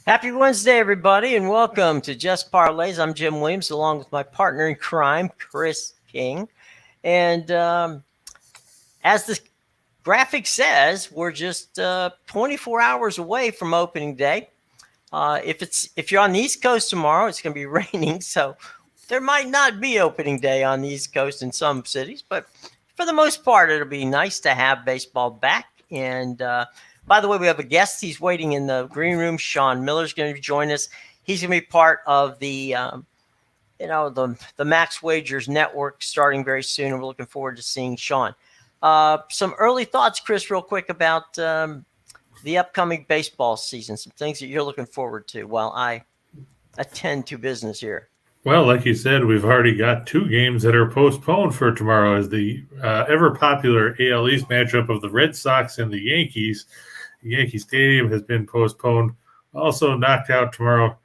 Happy Wednesday, everybody, and welcome to Just Parlays. I'm Jim Williams, along with my partner in crime, Chris King. And as the graphic says, we're just 24 hours away from opening day. If you're on the East Coast tomorrow, it's going to be raining, so there might not be opening day on the East Coast in some cities. But for the most part, it'll be nice to have baseball back. And by the way, we have a guest. He's waiting in the green room. Sean Miller's going to join us. He's going to be part of the Max Wagers Network starting very soon, and we're looking forward to seeing Sean. Some early thoughts, Chris, real quick about the upcoming baseball season. Some things that you're looking forward to while I attend to business here. Well, like you said, we've already got two games that are postponed for tomorrow as the ever-popular AL East matchup of the Red Sox and the Yankees. The Yankee Stadium has been postponed. Also knocked out tomorrow,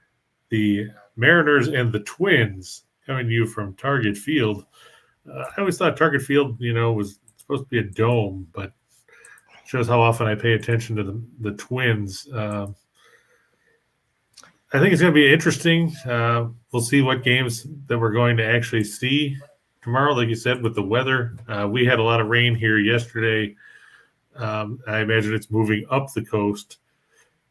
the Mariners and the Twins coming to you from Target Field. I always thought Target Field, was supposed to be a dome, but shows how often I pay attention to the Twins. I think it's going to be interesting. We'll see what games that we're going to actually see tomorrow. Like you said, with the weather, we had a lot of rain here yesterday. I imagine it's moving up the coast.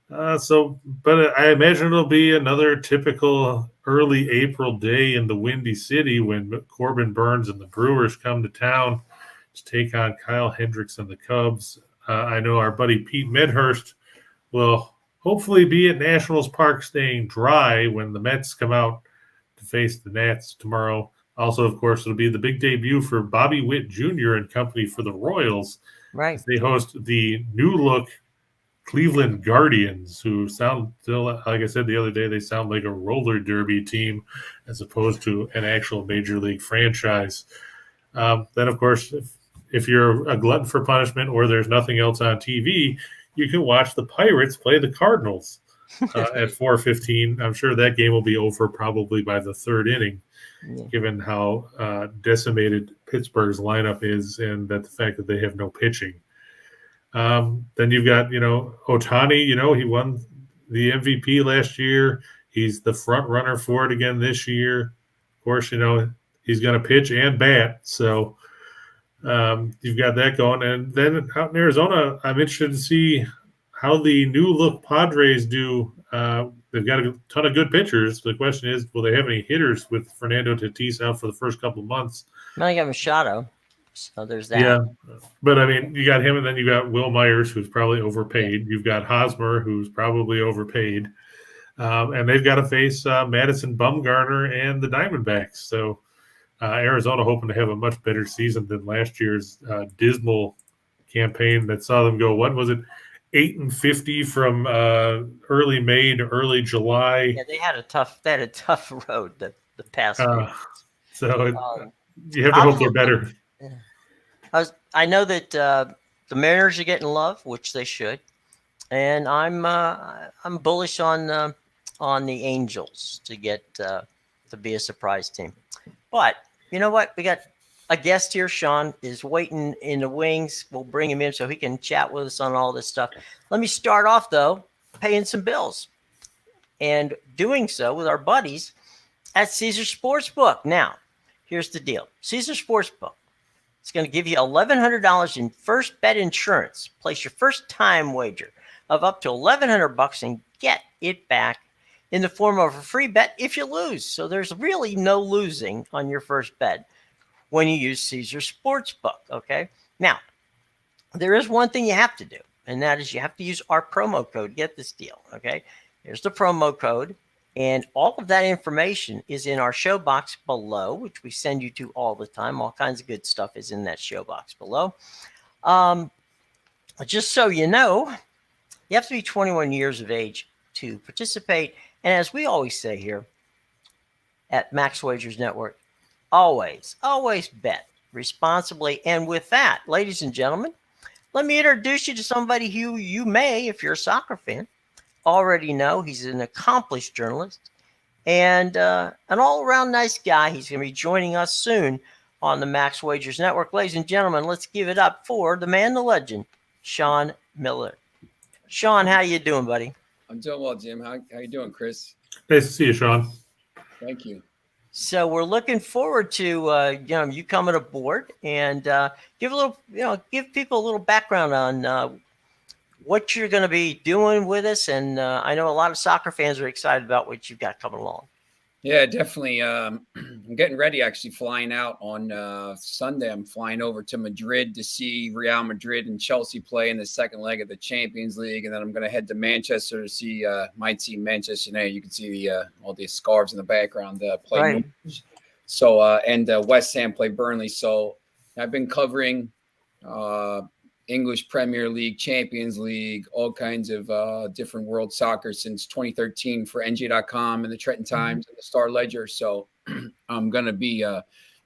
But I imagine it'll be another typical early April day in the Windy City when Corbin Burns and the Brewers come to town to take on Kyle Hendricks and the Cubs. I know our buddy Pete Medhurst will hopefully be at Nationals Park staying dry when the Mets come out to face the Nats tomorrow. Also, of course, it'll be the big debut for Bobby Witt Jr. and company for the Royals. Right. They host the new-look Cleveland Guardians, who sound still, like I said the other day, they sound like a roller derby team as opposed to an actual major league franchise. Then, of course, if you're a glutton for punishment or there's nothing else on TV, you can watch the Pirates play the Cardinals at 4:15. I'm sure that game will be over probably by the third inning, given how decimated Pittsburgh's lineup is and that the fact that they have no pitching. Then you've got, Ohtani, he won the MVP last year. He's the front runner for it again this year. Of course, he's going to pitch and bat. So you've got that going. And then out in Arizona, I'm interested to see how the new look Padres do. They've got a ton of good pitchers. The question is, will they have any hitters with Fernando Tatis out for the first couple of months? Now you got Machado, so there's that. Yeah, but I mean, you got him, and then you got Will Myers, who's probably overpaid. You've got Hosmer, who's probably overpaid. And they've got to face Madison Bumgarner and the Diamondbacks. So Arizona hoping to have a much better season than last year's dismal campaign that saw them go, what was it, 8-50 from early May to early July. Yeah, they had a tough road the past week. So you have to hope they're better. I know that the Mariners are getting love, which they should, and I'm bullish on the Angels to get to be a surprise team. But you know what? We got a guest here. Sean is waiting in the wings. We'll bring him in so he can chat with us on all this stuff. Let me start off, though, paying some bills and doing so with our buddies at Caesar Sportsbook. Now, here's the deal. Caesar Sportsbook is going to give you $1,100 in first bet insurance. Place your first time wager of up to $1,100 and get it back in the form of a free bet if you lose. So there's really no losing on your first bet when you use Caesar Sportsbook, okay? Now, there is one thing you have to do, and that is you have to use our promo code to get this deal, okay? Here's the promo code, and all of that information is in our show box below, which we send you to all the time. All kinds of good stuff is in that show box below. Just so you know, you have to be 21 years of age to participate. And as we always say here at Max Wagers Network, always bet responsibly. And with that, ladies and gentlemen, let me introduce you to somebody who you may, if you're a soccer fan, already know. He's an accomplished journalist and an all-around nice guy. He's going to be joining us soon on the Max Wagers Network. Ladies and gentlemen, let's give it up for the man, the legend, Sean Miller. Sean, how you doing, buddy? I'm doing well, Jim. How you doing, Chris? Nice to see you, Sean. Thank you. So we're looking forward to you coming aboard and give people a little background on what you're going to be doing with us. And I know a lot of soccer fans are excited about what you've got coming along. Yeah, definitely. I'm getting ready, actually, flying out on Sunday. I'm flying over to Madrid to see Real Madrid and Chelsea play in the second leg of the Champions League. And then I'm going to head to Manchester to see my team, Manchester United. You can see all these scarves in the background play. Right. So, and West Ham play Burnley. So I've been covering English Premier League, Champions League, all kinds of different world soccer since 2013 for NJ.com and the Trenton Times and the Star Ledger. So I'm going to be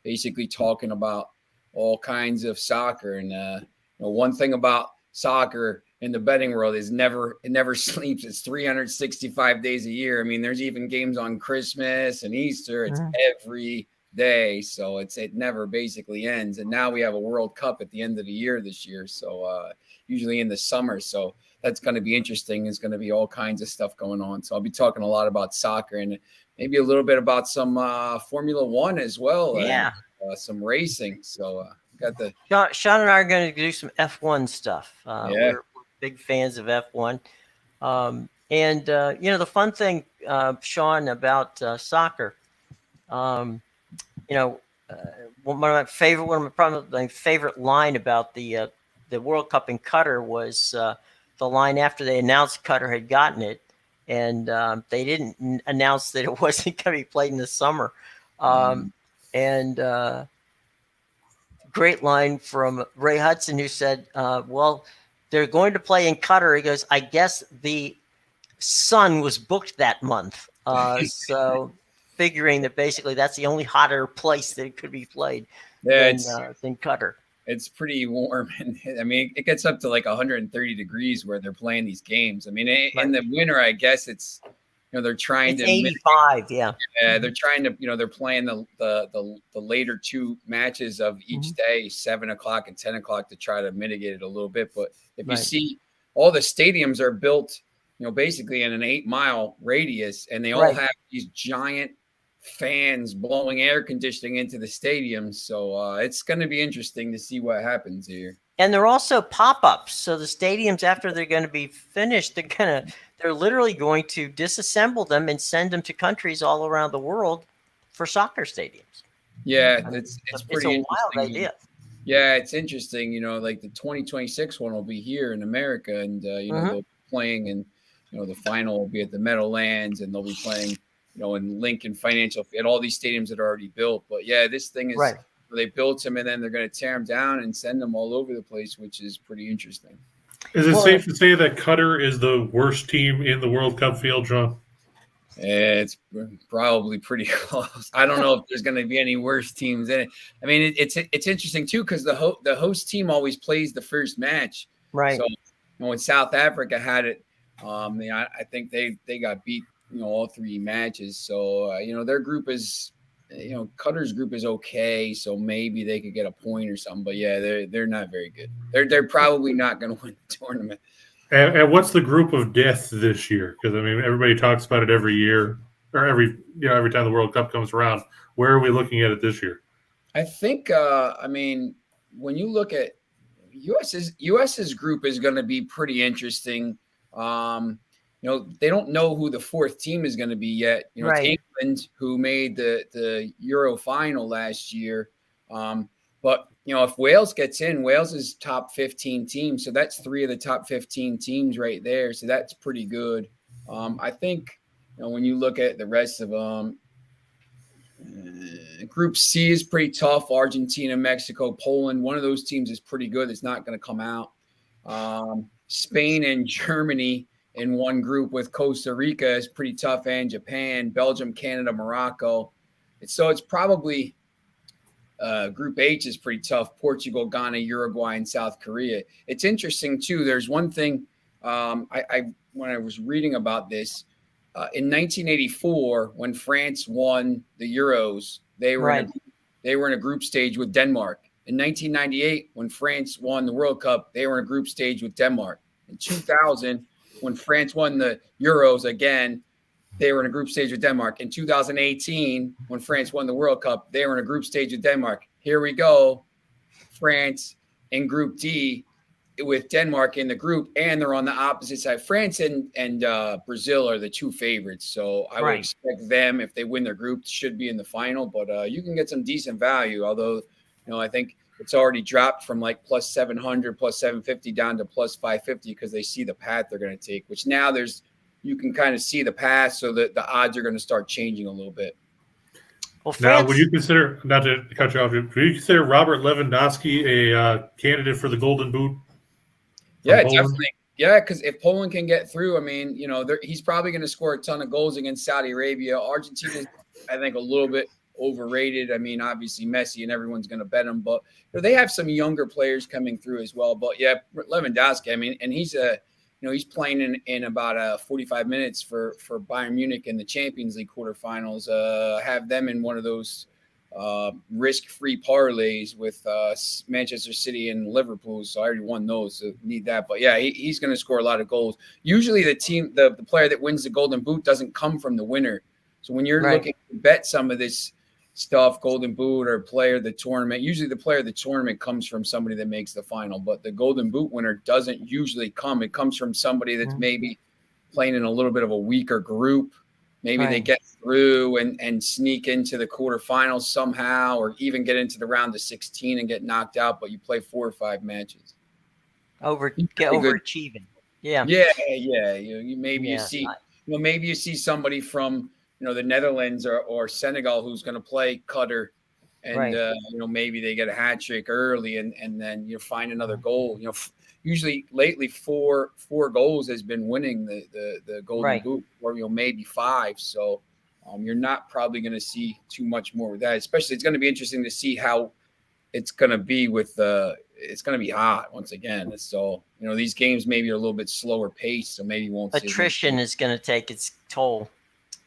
basically talking about all kinds of soccer. And one thing about soccer in the betting world is it never sleeps. It's 365 days a year. I mean, there's even games on Christmas and Easter. It's every day, so it never basically ends. And now we have a World Cup at the end of the year this year, so usually in the summer. So that's going to be interesting. There's going to be all kinds of stuff going on. So I'll be talking a lot about soccer and maybe a little bit about some Formula One as well. Yeah, and, some racing. So got the Sean and I are going to do some F1 stuff. Yeah. We're big fans of F1. The fun thing, Sean, about soccer, one of my favorite line about the World Cup in Qatar was the line after they announced Qatar had gotten it, and they didn't announce that it wasn't going to be played in the summer. Great line from Ray Hudson, who said, well, they're going to play in Qatar. He goes, I guess the sun was booked that month. So figuring that basically that's the only hotter place that it could be played than Qatar. It's pretty warm. And I mean, it gets up to like 130 degrees where they're playing these games. I mean, in the winter, I guess it's, they're trying to 85. Yeah. They're trying to, they're playing the later two matches of each day, 7 o'clock and 10 o'clock, to try to mitigate it a little bit. But if you see, all the stadiums are built, basically in an 8-mile radius, and they all have these giant fans blowing air conditioning into the stadiums. So it's going to be interesting to see what happens here. And they're also pop-ups. So the stadiums, after they're going to be finished, they're literally going to disassemble them and send them to countries all around the world for soccer stadiums. Yeah, it's pretty a wild idea. Yeah, it's interesting. Like the 2026 one will be here in America, and they'll be playing, and the final will be at the Meadowlands, and they'll be playing, in Lincoln Financial, at all these stadiums that are already built. But yeah, this thing is they built them, and then they're going to tear them down and send them all over the place, which is pretty interesting. Is it safe to say that Qatar is the worst team in the World Cup field, John? It's probably pretty close. I don't know if there's going to be any worse teams in it. I mean, it's interesting too, because the host team always plays the first match, right? So when South Africa had it, I think they got beat, all 3 matches. So their group is, Qatar's group is okay, so maybe they could get a point or something. But yeah, they're not very good. They're probably not going to win the tournament. And what's the group of death this year? Because I mean, everybody talks about it every year, or every time the World Cup comes around. Where are we looking at it this year? I think, when you look at US's group is going to be pretty interesting. They don't know who the 4th team is going to be yet. It's England, who made the Euro final last year. But if Wales gets in, Wales is top 15 team. So that's 3 of the top 15 teams right there. So that's pretty good. I think, when you look at the rest of them, Group C is pretty tough. Argentina, Mexico, Poland. One of those teams is pretty good. It's not going to come out. Spain and Germany in one group with Costa Rica is pretty tough, and Japan, Belgium, Canada, Morocco. So it's probably Group H is pretty tough. Portugal, Ghana, Uruguay, and South Korea. It's interesting too. There's one thing when I was reading about this in 1984, when France won the Euros, they were in a group stage with Denmark. In 1998, when France won the World Cup, they were in a group stage with Denmark. In 2000, when France won the Euros again, they were in a group stage with Denmark. In 2018, when France won the World Cup, they were in a group stage with Denmark. Here we go, France in Group D with Denmark in the group, and they're on the opposite side. France and Brazil are the two favorites, so I would expect them, if they win their group, should be in the final. But you can get some decent value, although I think it's already dropped from like plus 700, plus 750 down to plus 550 because they see the path they're going to take. Which now you can kind of see the path, so that the odds are going to start changing a little bit. Well, now, would you consider, not to cut you off, would you consider Robert Lewandowski a candidate for the Golden Boot? Yeah, definitely. Yeah, because if Poland can get through, I mean, he's probably going to score a ton of goals against Saudi Arabia. Argentina, I think, a little bit overrated. I mean, obviously Messi and everyone's going to bet him, but they have some younger players coming through as well. But yeah, Lewandowski, I mean, and he's he's playing in about 45 minutes for Bayern Munich in the Champions League quarterfinals. Have them in one of those risk-free parlays with Manchester City and Liverpool. So I already won those, so need that. But yeah, he's going to score a lot of goals. Usually the player that wins the Golden Boot doesn't come from the winner. So when you're looking to bet some of this stuff, Golden Boot or player of the tournament, usually the player of the tournament comes from somebody that makes the final. But the Golden Boot winner doesn't usually come. It comes from somebody that's maybe playing in a little bit of a weaker group. Maybe they get through and sneak into the quarterfinals somehow, or even get into the round of 16 and get knocked out, but you play 4 or 5 matches. Overachieving. Yeah. Yeah. Maybe you see somebody from the Netherlands or Senegal who's going to play Qatar, and maybe they get a hat trick early, and then you find another goal. Usually lately 4 goals has been winning the Golden Boot, or maybe 5. So you're not probably going to see too much more with that. Especially, it's going to be interesting to see how it's going to be with it's going to be hot once again. So these games maybe are a little bit slower paced, so maybe you won't. Attrition is going to take its toll.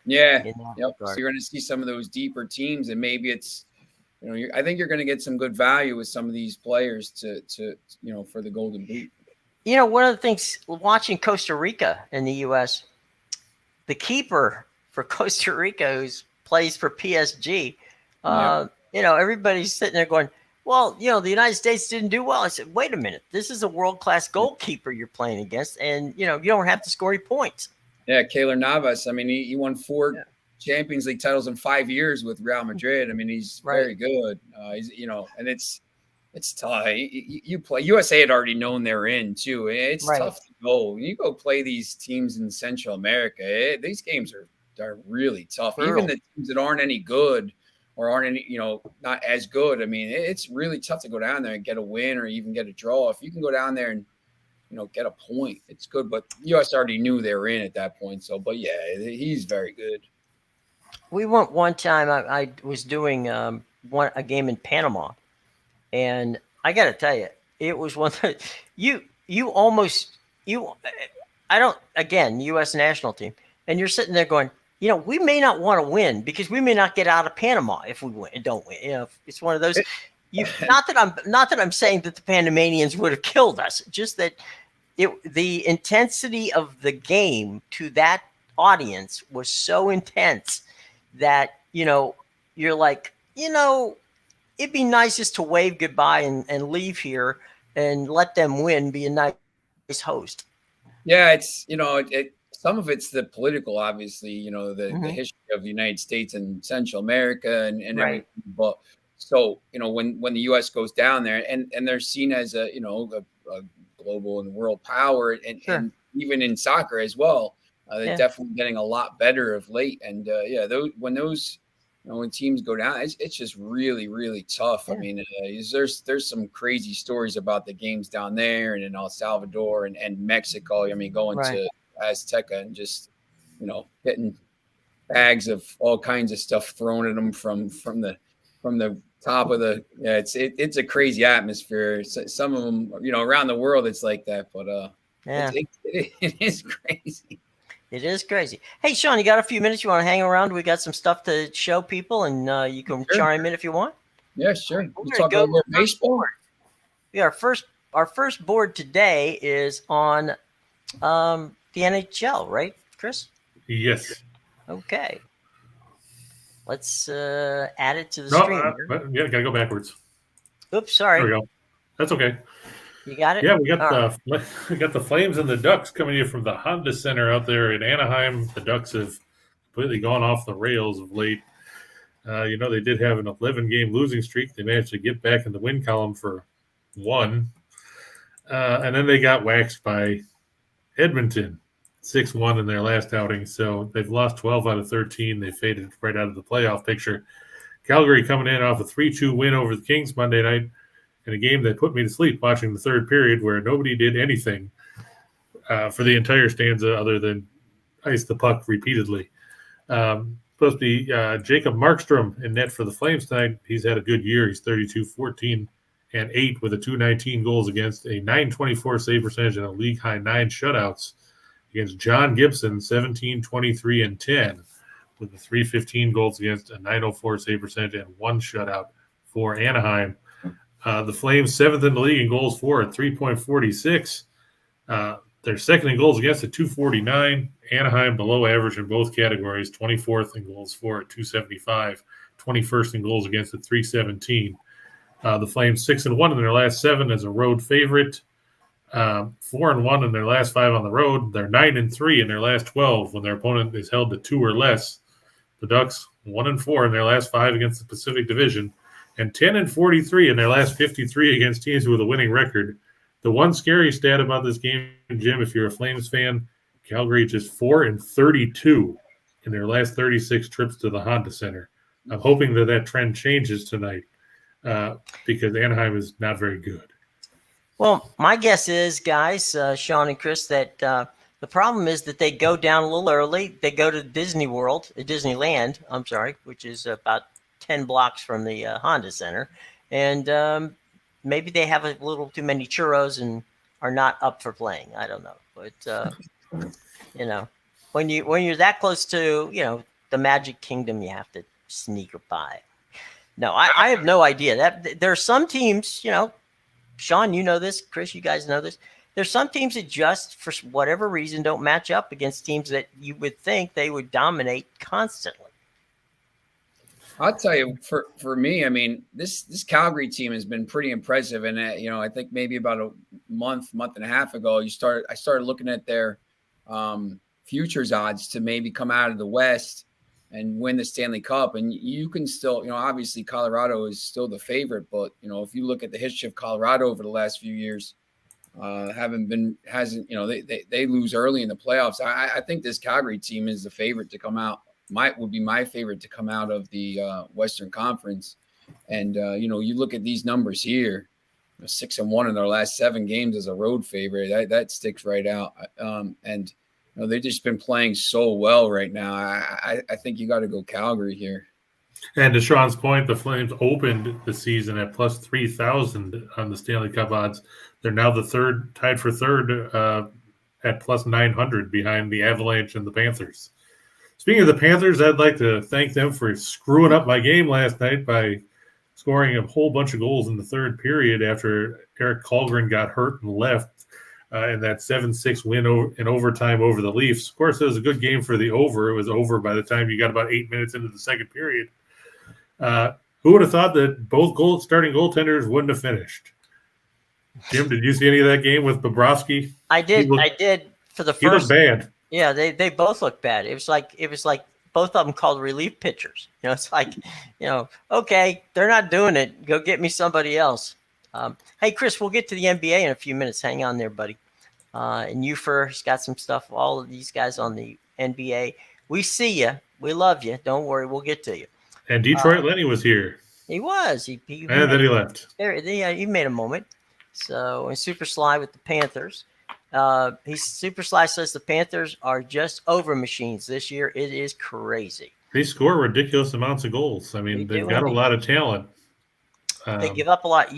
Yeah. Yep. So you're going to see some of those deeper teams, and maybe it's. I think you're going to get some good value with some of these players to for the Golden Boot. One of the things watching Costa Rica in the U.S., the keeper for Costa Rica who plays for PSG, everybody's sitting there going, well, the United States didn't do well. I said, wait a minute, this is a world-class goalkeeper you're playing against, and you don't have to score any points. Yeah, Keylor Navas. I mean, he won 4 Champions League titles in 5 years with Real Madrid. I mean, he's very good. He's and it's tough. You play USA had already known they're in too. It's tough to go. When you go play these teams in Central America, these games are really tough. Brutal. Even the teams that aren't any good or aren't any not as good. I mean, it's really tough to go down there and get a win or even get a draw. If you can go down there and get a point, it's good. But US already knew they were in at that point. So, but yeah, he's very good. We went one time. I was doing a game in Panama, and I got to tell you, it was one that U.S. national team, and you're sitting there going, we may not want to win because we may not get out of Panama if we don't win. It's one of those. Not that I'm saying that the Panamanians would have killed us, just that the intensity of the game to that audience was so intense that you're like, it'd be nice just to wave goodbye and leave here and let them win, be a nice host. Yeah, it's some of it's the political, obviously, the history of the United States and Central America and everything. But so when the U.S. goes down there and they're seen as a global and world power, and even in soccer as well. They're definitely getting a lot better of late, and when teams go down, it's just really, really tough. I mean, there's some crazy stories about the games down there and in El Salvador and Mexico. I mean, going to Azteca and just getting bags of all kinds of stuff thrown at them from the top of the. Yeah, it's a crazy atmosphere. Some of them, around the world, it's like that, but it is crazy. It is crazy. Hey, Sean, you got a few minutes? You want to hang around? We got some stuff to show people, and you can chime in if you want. Yeah, sure. We'll talk about baseball. Yeah, our first board today is on the the NHL, right, Chris? Yes. Okay. Let's add it to the No, stream here. yeah, gotta go backwards. Oops, There we sorry. go. That's okay. You got it? Yeah, we got All we got the Flames and the Ducks coming in from the Honda Center out there in Anaheim. The Ducks have completely gone off the rails of late. They did have an 11-game losing streak. They managed to get back in the win column for one. And then they got waxed by Edmonton, 6-1 in their last outing. So they've lost 12 out of 13. They faded right out of the playoff picture. Calgary coming in off a 3-2 win over the Kings Monday night in a game that put me to sleep watching the third period where nobody did anything for the entire stanza other than ice the puck repeatedly. Supposed to be Jacob Markstrom in net for the Flames tonight. He's had a good year. He's 32-14 and 8 with a 219 goals against, a 924 save percentage, and a league high 9 shutouts against John Gibson, 17-23 and 10 with the 315 goals against, a 904 save percentage, and 1 shutout for Anaheim. The Flames 7th in the league in goals for at 3.46. They're second in goals against at 249. Anaheim below average in both categories, 24th in goals for at 275, 21st in goals against at 317. The Flames 6-1 in their last 7 as a road favorite, 4-1 in their last 5 on the road. They're 9-3 in their last 12 when their opponent is held to 2 or less. The Ducks 1-4 in their last 5 against the Pacific Division, and 10-43 in their last 53 against teams with a winning record. The one scary stat about this game, Jim, if you're a Flames fan, Calgary just 4-32 in their last 36 trips to the Honda Center. I'm hoping that trend changes tonight because Anaheim is not very good. Well, my guess is, guys, Sean and Chris, that the problem is that they go down a little early. They go to Disneyland, which is about 10 blocks from the Honda Center. And maybe they have a little too many churros and are not up for playing. I don't know. But, when you're that close to, the Magic Kingdom, you have to sneak by. No, I have no idea. That there are some teams, Sean, you know this. Chris, you guys know this. There's some teams that just, for whatever reason, don't match up against teams that you would think they would dominate constantly. I'll tell you, for me, I mean, this Calgary team has been pretty impressive. And, I think maybe about a month and a half ago, I started looking at their futures odds to maybe come out of the West and win the Stanley Cup. And you can still, obviously Colorado is still the favorite, but, if you look at the history of Colorado over the last few years, they lose early in the playoffs. I think this Calgary team is the favorite to come out. Would be my favorite to come out of the Western Conference. And, you look at these numbers here, 6-1 in their last 7 games as a road favorite. That sticks right out. And they've just been playing so well right now. I think you got to go Calgary here. And to Sean's point, the Flames opened the season at plus 3,000 on the Stanley Cup odds. They're now tied for third at plus 900 behind the Avalanche and the Panthers. Speaking of the Panthers, I'd like to thank them for screwing up my game last night by scoring a whole bunch of goals in the third period after Eric Kallgren got hurt and left in that 7-6 win in overtime over the Leafs. Of course, it was a good game for the over. It was over by the time you got about 8 minutes into the second period. Who would have thought that both starting goaltenders wouldn't have finished? Jim, did you see any of that game with Bobrovsky? I did. For the first. He looked bad. Yeah, they both looked bad. It was like both of them called relief pitchers. It's like, okay, they're not doing it. Go get me somebody else. Hey, Chris, we'll get to the NBA in a few minutes. Hang on there, buddy. And you first got some stuff. All of these guys on the NBA. We see you. We love you. Don't worry. We'll get to you. And Detroit Lenny was here. He was. And then he left. He made a moment. So, and Super Sly with the Panthers. Super Sly says the Panthers are just over machines this year. It is crazy. They score ridiculous amounts of goals. I mean, they've got a lot of talent. They give up a lot.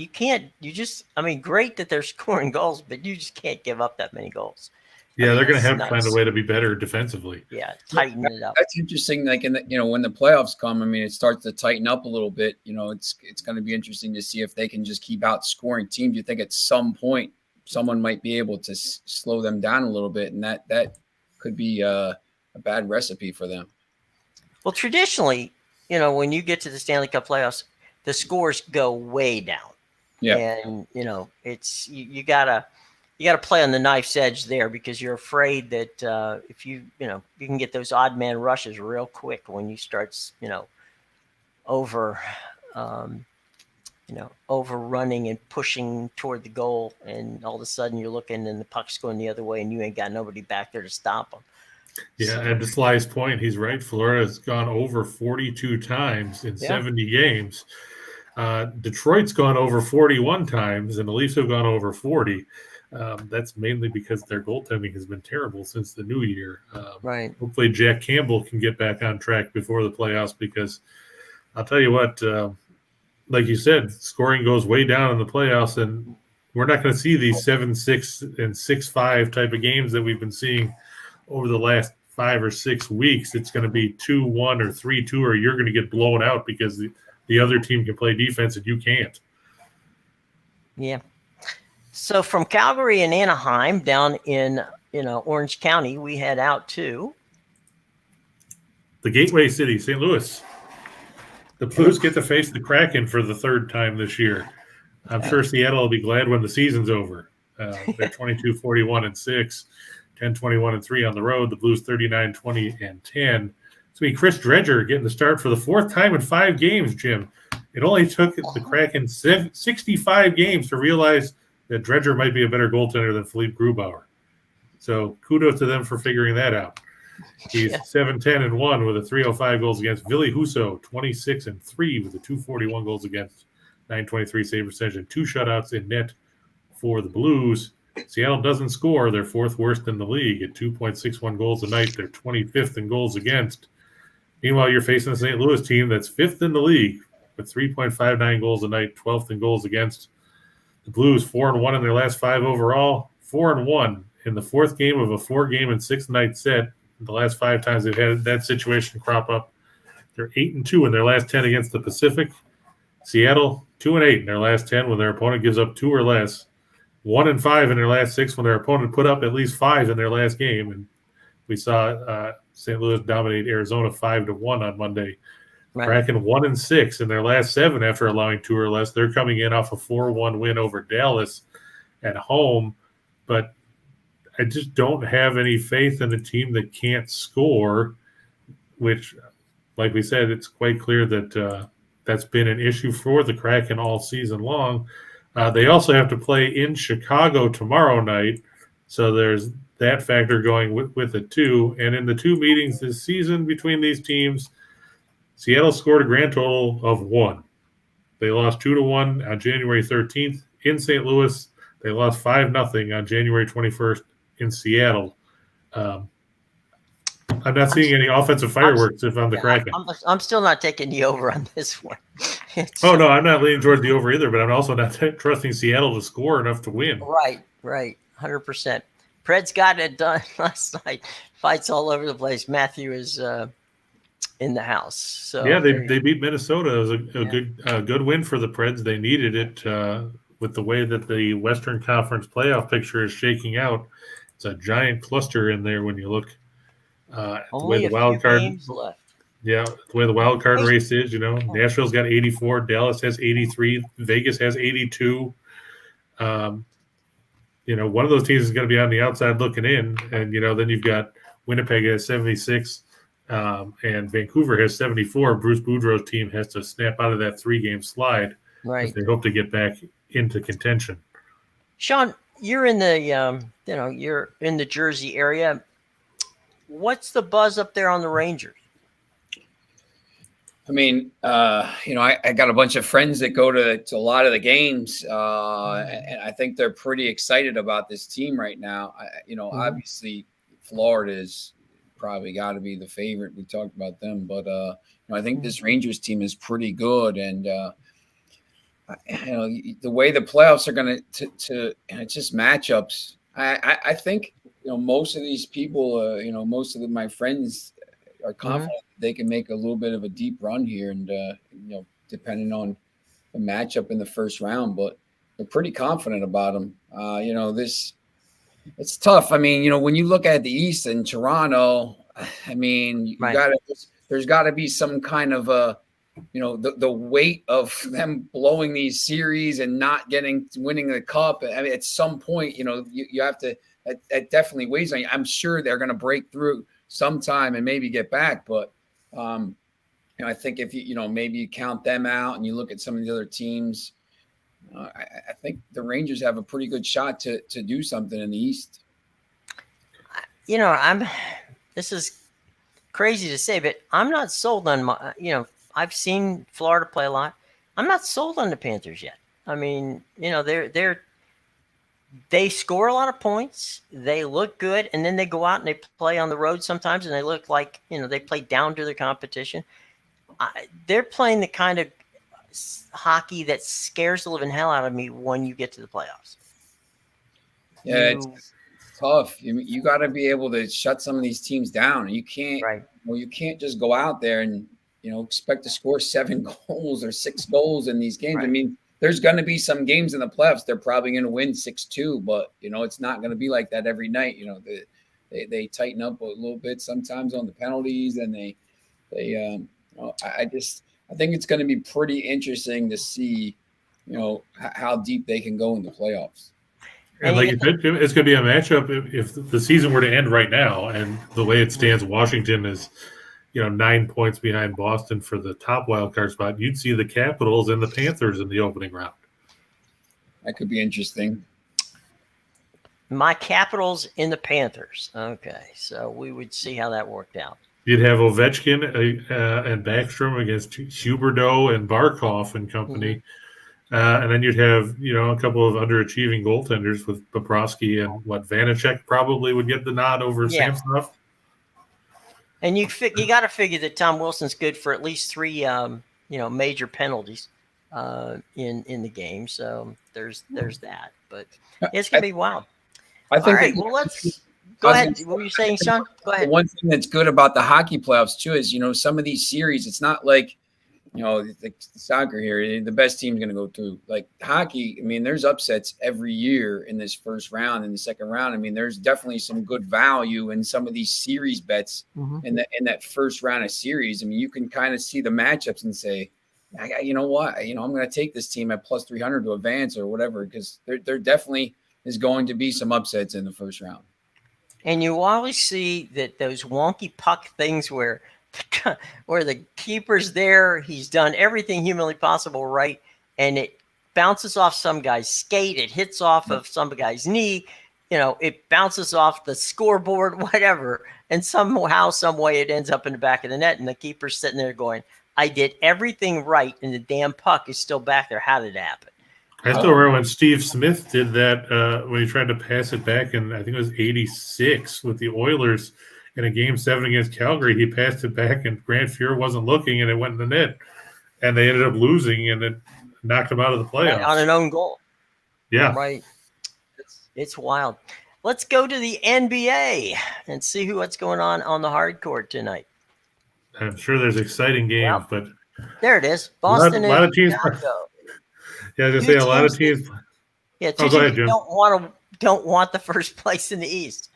Great that they're scoring goals, but you just can't give up that many goals. Yeah, they're going to have to find a way to be better defensively. Yeah, tighten it up. That's interesting. Like when the playoffs come, it starts to tighten up a little bit. It's going to be interesting to see if they can just keep outscoring teams. You think at some point someone might be able to slow them down a little bit, and that could be a bad recipe for them. Well, traditionally, when you get to the Stanley Cup playoffs, the scores go way down. Yeah. And it's you gotta play on the knife's edge there, because you're afraid that if you can get those odd man rushes real quick when you start overrunning and pushing toward the goal, and all of a sudden you're looking and the puck's going the other way and you ain't got nobody back there to stop them. Yeah, So, and to Sly's point, he's right. Florida's gone over 42 times in 70 games. Detroit's gone over 41 times, and the Leafs have gone over 40. That's mainly because their goaltending has been terrible since the new year. right. Hopefully Jack Campbell can get back on track before the playoffs, because I'll tell you what, like you said, scoring goes way down in the playoffs, and we're not going to see these 7-6 and 6-5 type of games that we've been seeing over the last 5 or 6 weeks. It's going to be 2-1 or 3-2, or you're going to get blown out because the other team can play defense and you can't. Yeah. So from Calgary and Anaheim down in Orange County, we head out to the Gateway City, St. Louis. The Blues get to face the Kraken for the third time this year. I'm sure Seattle will be glad when the season's over. They're 22-41-6, 10-21-3 on the road. The Blues 39-20-10. It's going to be Chris Dredger getting the start for the fourth time in 5 games, Jim. It only took the Kraken 65 games to realize that Dredger might be a better goaltender than Philippe Grubauer. So kudos to them for figuring that out. He's 7-10-1 with a 305 goals against. Ville Husso 26-3 with a 241 goals against, 923 save percentage, and 2 shutouts in net for the Blues. Seattle doesn't score. They're 4th worst in the league at 2.61 goals a night. They're 25th in goals against. Meanwhile, you're facing the St. Louis team that's 5th in the league with 3.59 goals a night, 12th in goals against. The Blues 4-1 in their last 5 overall, 4-1 in the 4th game of a 4-game and 6-night set. The last 5 times they've had that situation crop up. They're 8-2 in their last 10 against the Pacific. Seattle 2-8 in their last 10 when their opponent gives up 2 or less. 1-5 in their last 6 when their opponent put up at least 5 in their last game. And we saw St. Louis dominate Arizona 5-1 on Monday. Right. Kraken 1-6 in their last 7 after allowing 2 or less. They're coming in off a 4-1 win over Dallas at home, but I just don't have any faith in a team that can't score, which, like we said, it's quite clear that that's been an issue for the Kraken all season long. They also have to play in Chicago tomorrow night, so there's that factor going with it too. And in the 2 meetings this season between these teams, Seattle scored a grand total of 1. They lost 2-1 on January 13th in St. Louis. They lost 5-0 on January 21st in Seattle. I'm not seeing any offensive fireworks if I'm the Kraken. I'm still not taking the over on this one. No, I'm not leaning towards the over either, but I'm also not trusting Seattle to score enough to win. Right, 100%. Preds got it done last night. Fights all over the place. Matthew is in the house. So yeah, they beat Minnesota. It was a good win for the Preds. They needed it with the way that the Western Conference playoff picture is shaking out. It's a giant cluster in there when you look at the way the wild card. Left. Yeah, the way the wild card race is. Nashville's got 84, Dallas has 83, Vegas has 82. One of those teams is going to be on the outside looking in, and then you've got Winnipeg has 76. And Vancouver has 74. Bruce Boudreau's team has to snap out of that 3-game slide if they hope to get back into contention. Sean, you're in the you're in the Jersey area. What's the buzz up there on the Rangers? I mean, I got a bunch of friends that go to a lot of the games, and I think they're pretty excited about this team right now. Obviously, Florida is probably got to be the favorite. We talked about them, but I think this Rangers team is pretty good, and the way the playoffs are going to it's just matchups. I think most of these people, most of my friends are confident they can make a little bit of a deep run here, and depending on the matchup in the first round, but they're pretty confident about them. it's tough. I mean, when you look at the East and Toronto, I mean, Right. there's got to be some kind of the weight of them blowing these series and not winning the cup. I mean, at some point, you have to. That definitely weighs on you. I'm sure they're going to break through sometime and maybe get back, but I think if maybe you count them out and you look at some of the other teams, I think the Rangers have a pretty good shot to do something in the East. This is crazy to say, but I'm not sold on I've seen Florida play a lot. I'm not sold on the Panthers yet. I mean, they score a lot of points. They look good, and then they go out and they play on the road sometimes, and they look like they play down to their competition. They're playing the kind of hockey that scares the living hell out of me when you get to the playoffs. Yeah, it's tough. You got to be able to shut some of these teams down. You can't. Right. Well, you can't just go out there and expect to score 7 goals or 6 goals in these games. Right. I mean, there's going to be some games in the playoffs they're probably going to win 6-2, but it's not going to be like that every night. They tighten up a little bit sometimes on the penalties, and I think it's going to be pretty interesting to see how deep they can go in the playoffs. And like you said, it's going to be a matchup if the season were to end right now, and the way it stands, Washington is 9 points behind Boston for the top wild card spot. You'd see the Capitals and the Panthers in the opening round. That could be interesting. My Capitals in the Panthers. Okay, so we would see how that worked out. You'd have Ovechkin and Backstrom against Huberdeau and Barkov and company. Mm-hmm. And then you'd have, a couple of underachieving goaltenders with Bobrovsky and Vanacek probably would get the nod over Samsonov. And you got to figure that Tom Wilson's good for at least 3, major penalties in the game. So there's that. But it's gonna be wild. I think. All right. Well, let's go ahead. What were you saying, Sean? Go ahead. One thing that's good about the hockey playoffs too is some of these series. It's not like like soccer here. The best team's going to go through. Like hockey, I mean, there's upsets every year in this first round and the second round. I mean, there's definitely some good value in some of these series bets in that first round of series. I mean, you can kind of see the matchups and say, you know what, I'm going to take this team at plus 300 to advance or whatever, because there definitely is going to be some upsets in the first round. And you always see that those wonky puck things where the keeper's there, he's done everything humanly possible right, and it bounces off some guy's skate, it hits off of some guy's knee, it bounces off the scoreboard, whatever, and somehow, some way it ends up in the back of the net, and the keeper's sitting there going, I did everything right, and the damn puck is still back there. How did it happen? I still remember when Steve Smith did that when he tried to pass it back in, I think it was 86 with the Oilers. In a Game 7 against Calgary, he passed it back, and Grant Fuhr wasn't looking, and it went in the net. And they ended up losing, and it knocked them out of the playoffs. On an own goal. Yeah. Right. It's wild. Let's go to the NBA and see what's going on the hard court tonight. I'm sure there's exciting games, but there it is. Boston a lot of teams. Yeah, I was going to say a lot of teams. Yeah, two teams don't want the first place in the East.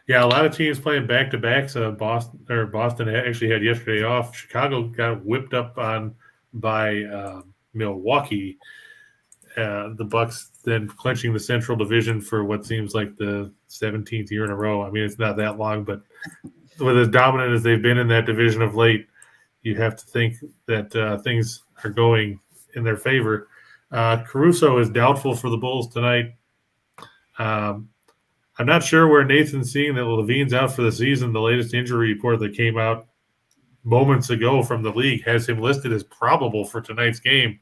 Yeah, a lot of teams playing back-to-backs. Boston actually had yesterday off. Chicago got whipped up on by Milwaukee. The Bucks then clinching the Central Division for what seems like the 17th year in a row. I mean, it's not that long, but with as dominant as they've been in that division of late, you have to think that things are going in their favor. Caruso is doubtful for the Bulls tonight. I'm not sure where Nathan's seeing that Levine's out for the season. The latest injury report that came out moments ago from the league has him listed as probable for tonight's game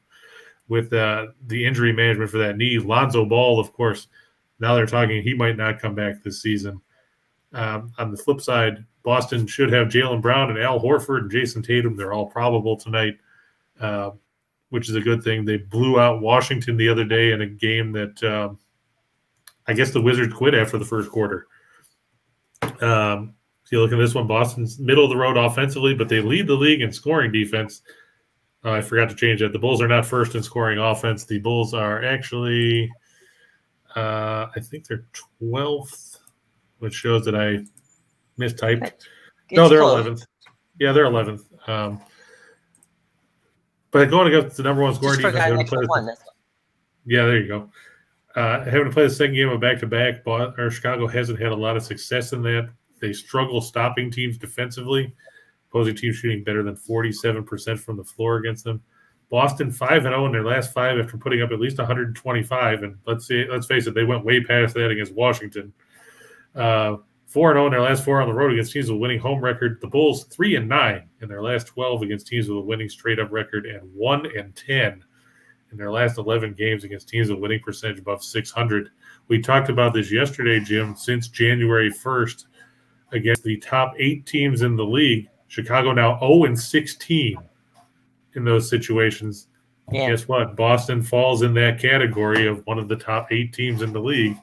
with the injury management for that knee. Lonzo Ball, of course, now they're talking he might not come back this season. On the flip side, Boston should have Jaylen Brown and Al Horford and Jason Tatum. They're all probable tonight, which is a good thing. They blew out Washington the other day in a game that I guess the Wizards quit after the first quarter. So you look at this one, Boston's middle of the road offensively, but they lead the league in scoring defense. I forgot to change that. The Bulls are not first in scoring offense. The Bulls are actually I think they're 12th, which shows that I mistyped. It's No, they're close. 11th. Yeah, they're 11th. But going against the number one scoring Just defense, forgot an extra one. That's all. yeah, there you go. Having to play the second game of back-to-back, Chicago hasn't had a lot of success in that. They struggle stopping teams defensively. Opposing teams shooting better than 47% from the floor against them. Boston 5-0 in their last 5 after putting up at least 125. And let's face it, they went way past that against Washington. 4-0 in their last 4 on the road against teams with a winning home record. The Bulls 3-9 in their last 12 against teams with a winning straight-up record, and 1-10 in their last 11 games against teams with a winning percentage above 600. We talked about this yesterday, Jim. Since January 1st, against the top 8 teams in the league, Chicago now 0-16 in those situations. Yeah. Guess what? Boston falls in that category of one of the top 8 teams in the league.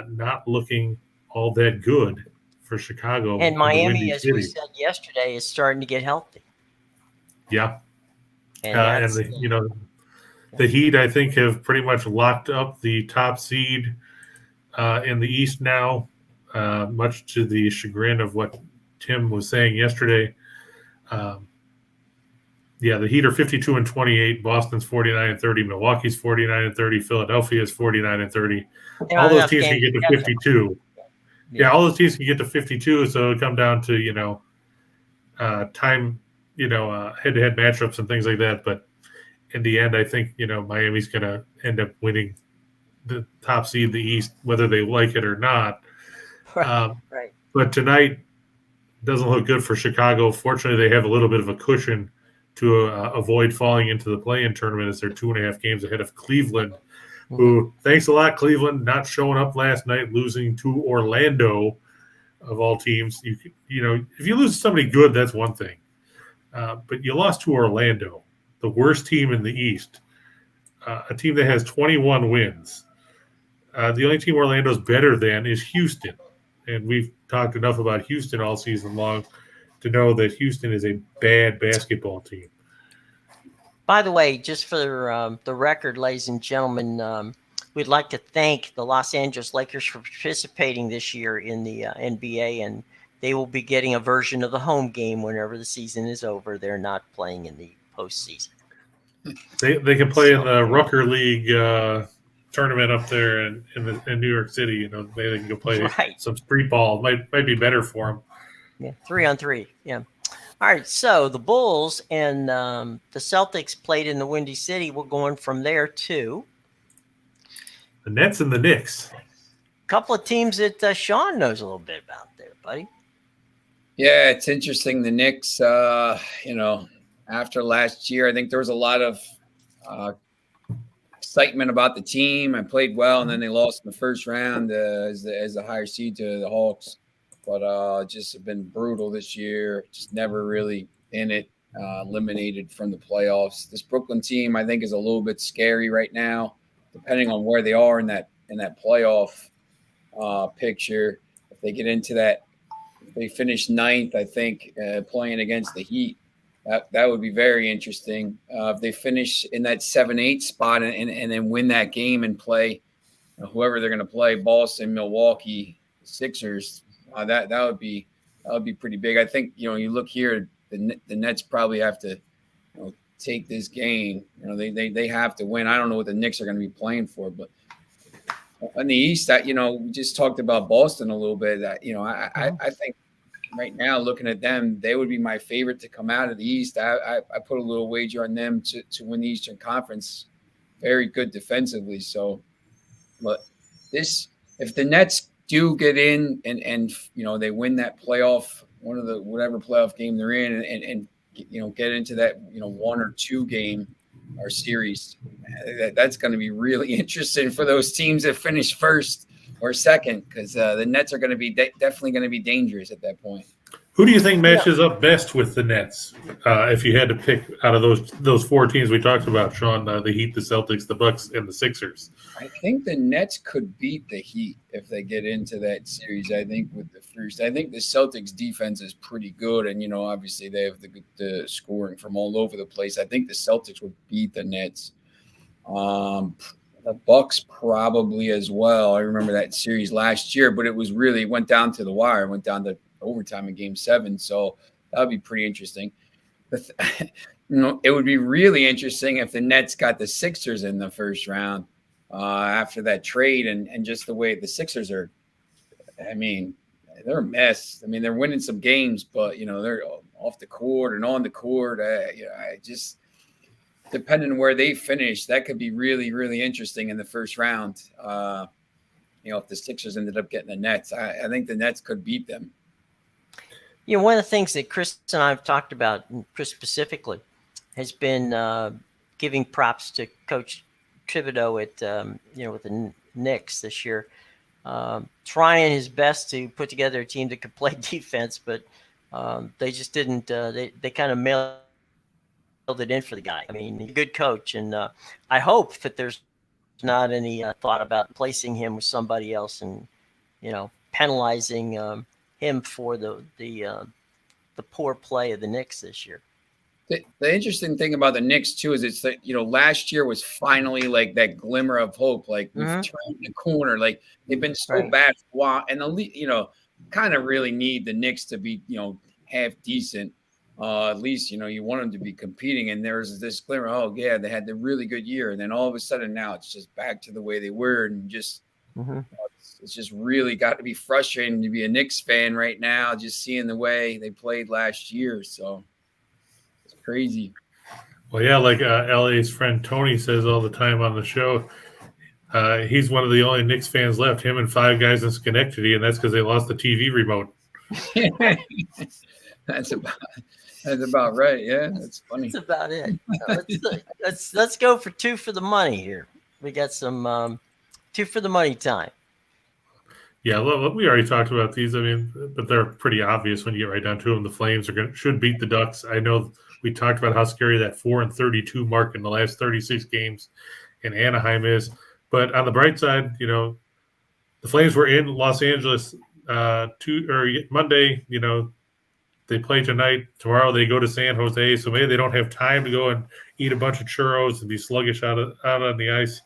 Not looking all that good for Chicago. And Miami, as we City. said yesterday, is starting to get healthy. Yeah. And the Heat, I think, have pretty much locked up the top seed in the East now, much to the chagrin of what Tim was saying yesterday. The Heat are 52-28. Boston's 49-30. Milwaukee's 49-30. Philadelphia's 49-30. All those teams can get to 52. Yeah, all those teams can get to 52. So it'll come down to time, head-to-head matchups and things like that. But in the end, I think Miami's going to end up winning the top seed in the East, whether they like it or not. Right. But tonight doesn't look good for Chicago. Fortunately, they have a little bit of a cushion to avoid falling into the play-in tournament, as they're 2.5 games ahead of Cleveland, who, thanks a lot, Cleveland, not showing up last night, losing to Orlando, of all teams. If you lose to somebody good, that's one thing. But you lost to Orlando, the worst team in the East, a team that has 21 wins. The only team Orlando's better than is Houston. And we've talked enough about Houston all season long to know that Houston is a bad basketball team. By the way, just for the record, ladies and gentlemen, we'd like to thank the Los Angeles Lakers for participating this year in the NBA, and they will be getting a version of the home game whenever the season is over. They're not playing in the postseason. They can play in the Rucker League tournament up there in New York City. They can go play some street ball. Might be better for them. Yeah, 3-on-3. Yeah. All right, so the Bulls and the Celtics played in the Windy City. We're going from there to the Nets and the Knicks. A couple of teams that Sean knows a little bit about there, buddy. Yeah, it's interesting. The Knicks, after last year, I think there was a lot of excitement about the team. I played well, and then they lost in the first round as the higher seed to the Hawks. But just have been brutal this year. Just never really in it. Eliminated from the playoffs. This Brooklyn team, I think, is a little bit scary right now, depending on where they are in that playoff picture. If they get into that, if they finish 9th, I think, playing against the Heat, that would be very interesting. If they finish in that 7-8 spot and then win that game and play whoever they're going to play, Boston, Milwaukee, Sixers. That would be pretty big. I think you look here, the Nets probably have to take this game. They have to win. I don't know what the Knicks are going to be playing for, but on the East, we just talked about Boston a little bit. I think right now, looking at them, they would be my favorite to come out of the East. I put a little wager on them to win the Eastern Conference. Very good defensively. So, but if the Nets do get in and they win that playoff, whatever playoff game they're in, and get into that 1 or 2 game or series, that's going to be really interesting for those teams that finish first or second, because the Nets are going to be definitely going to be dangerous at that point. Who do you think matches up best with the Nets? If you had to pick out of those 4 teams we talked about, Sean, the Heat, the Celtics, the Bucks, and the Sixers. I think the Nets could beat the Heat if they get into that series. I think with the first, I think the Celtics defense is pretty good, and obviously they have the scoring from all over the place. I think the Celtics would beat the Nets. The Bucks probably as well. I remember that series last year, but it went down to the wire, went down to overtime in Game 7. So that would be pretty interesting. It would be really interesting if the Nets got the Sixers in the first round after that trade, and just the way the Sixers are. I mean, they're a mess. I mean, they're winning some games, but they're off the court and on the court. I just. Depending on where they finish, that could be really, really interesting in the first round. If the Sixers ended up getting the Nets, I think the Nets could beat them. One of the things that Chris and I have talked about, and Chris specifically, has been giving props to Coach Thibodeau at with the Knicks this year, trying his best to put together a team that could play defense, but they just didn't. They kind of mailed it in for the guy. I mean, he's a good coach, and I hope that there's not any thought about placing him with somebody else and penalizing him for the poor play of the Knicks this year. The interesting thing about the Knicks too is it's that last year was finally like that glimmer of hope, like we've turned the corner. Like they've been so bad for a while, and the kind of really need the Knicks to be half decent. At least, you want them to be competing. And there's this glimmer, oh, yeah, they had the really good year. And then all of a sudden now it's just back to the way they were. And just it's just really got to be frustrating to be a Knicks fan right now, just seeing the way they played last year. So it's crazy. Well, yeah, like LA's friend Tony says all the time on the show, he's one of the only Knicks fans left, him and 5 guys in Schenectady, and that's because they lost the TV remote. That's about right. Yeah, that's funny. That's about it. Let's go for 2 for the money here. We got some 2 for the money time. Yeah, well, we already talked about these. I mean, but they're pretty obvious when you get right down to them. The Flames should beat the Ducks. I know we talked about how scary that 4-32 mark in the last 36 games in Anaheim is. But on the bright side, the Flames were in Los Angeles Monday. They play tonight. Tomorrow they go to San Jose, so maybe they don't have time to go and eat a bunch of churros and be sluggish out on the ice.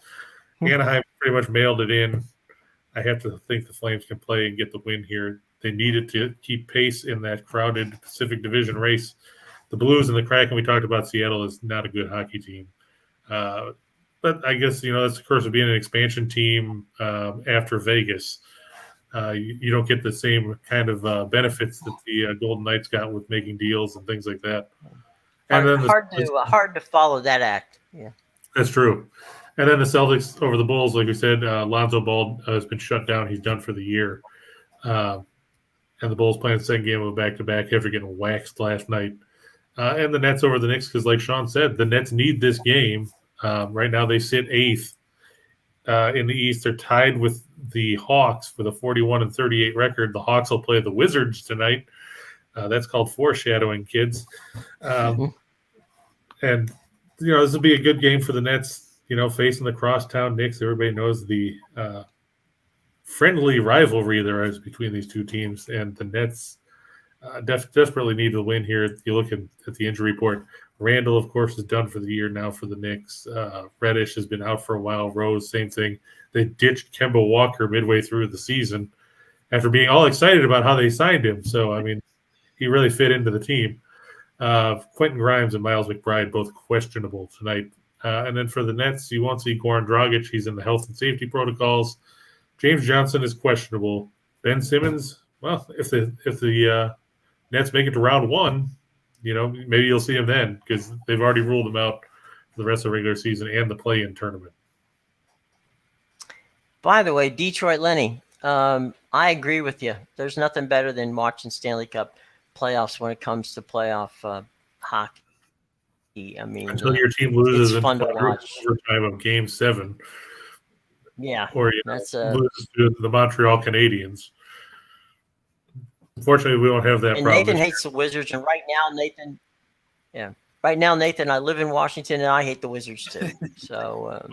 Anaheim pretty much mailed it in. I have to think the Flames can play and get the win here. They needed to keep pace in that crowded Pacific Division race. The Blues and the Kraken, we talked about Seattle, is not a good hockey team. But I guess, that's the curse of being an expansion team after Vegas. You don't get the same kind of benefits that the Golden Knights got with making deals and things like that. And hard to follow that act. Yeah, that's true. And then the Celtics over the Bulls, like we said, Lonzo Ball has been shut down. He's done for the year. And the Bulls playing the second game of a back-to-back after getting waxed last night. And the Nets over the Knicks, because like Sean said, the Nets need this game. Right now they sit 8th in the East. They're tied with the Hawks with a 41-38 record. The Hawks will play the Wizards tonight. That's called foreshadowing, kids. And, this will be a good game for the Nets, facing the crosstown Knicks. Everybody knows the friendly rivalry there is between these two teams. And the Nets desperately need to win here. You look at the injury report. Randall, of course, is done for the year now for the Knicks. Reddish has been out for a while. Rose, same thing. They ditched Kemba Walker midway through the season after being all excited about how they signed him. So, I mean, he really fit into the team. Quentin Grimes and Miles McBride both questionable tonight. And then for the Nets, you won't see Goran Dragic. He's in the health and safety protocols. James Johnson is questionable. Ben Simmons, well, if the Nets make it to round 1, maybe you'll see him then because they've already ruled him out for the rest of the regular season and the play-in tournament. By the way, Detroit Lenny, I agree with you. There's nothing better than watching Stanley Cup playoffs when it comes to playoff hockey. I mean, until your team loses in overtime of Game 7. Yeah, or loses to the Montreal Canadiens. Unfortunately, we don't have that problem. Nathan hates the Wizards, and right now, Nathan, I live in Washington, and I hate the Wizards too. So,